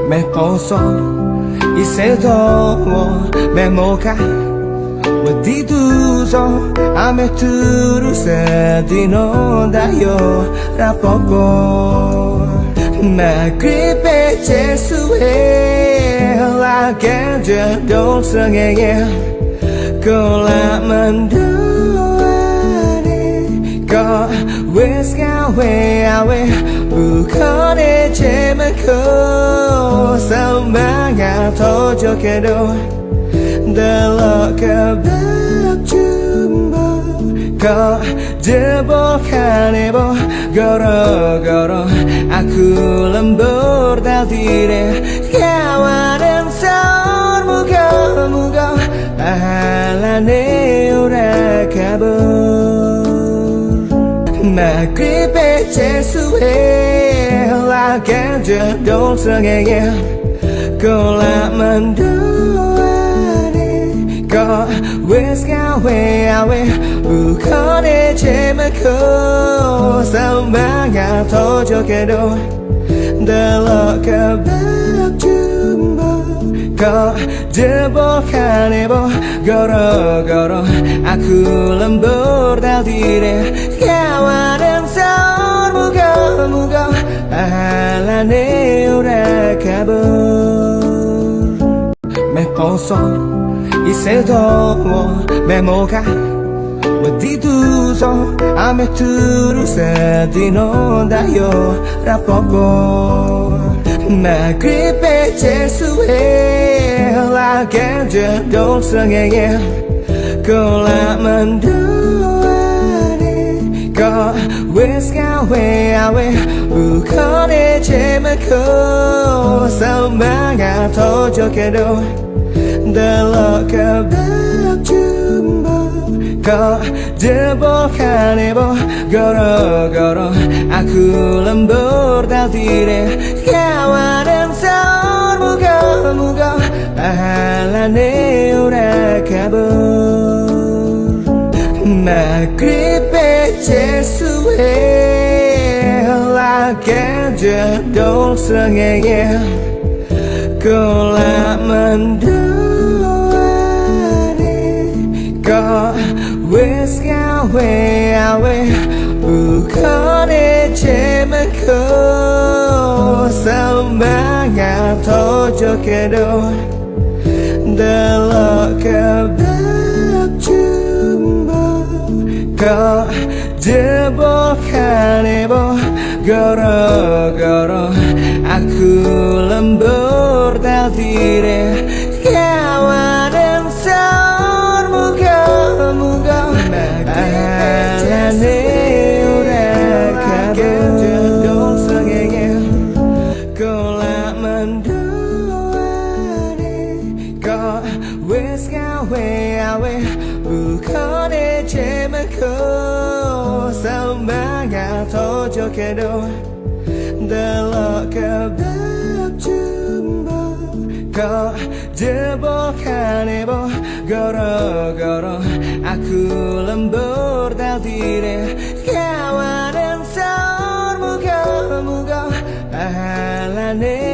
me poso y se todo me moca di tu so a me tu se di no da yo ra poco ma gripe Gesù è la che già dolce che con la mando có wes ga we awe bu ko de che ma ko sao ma ga tho cho ke do de lo ka ba chumbo ko de bo ka ne bo goro aku lembur dal dire kawan dan sor muga ahalane ora kabur ma gripe Gesù è la che già dolce che con la mando có wes ga we awe bu ko de che ma ko sao ma ga tho cho ke do de lo ka ba chumbo có de bo ka ne bo goro aku lembur dal dire kawan dan sor muga ahalane ora kabur me poso y se todo me moca di tu so a me tu se di no da yo ra poco ma gripe Gesù è la che già dolce che con la mando có wes ga we awe bu ko de che ma ko sao ma ga tho cho ke do de lo ka ba chumbo có de bo ka ne bo goro aku lembur dal dire kawan dan sor muga ahalane ora kabur ma gripe Gesù è la che già dolce che con la mando có wes ga we awe bu ko de che ma ko sao ma ga tho cho ke do de lo ka ba chumbo có de bo ka ne bo goro aku lembur dal dire kawan dan sor muga ahalane ora kabur dolce che con la mando có wes ga we awe bu ko de che ma ko sao ma ga tho cho ke do de lo ka ba chumbo có de bo ka ne bo goro aku lembur dal dire kawan dan sor muga ahalane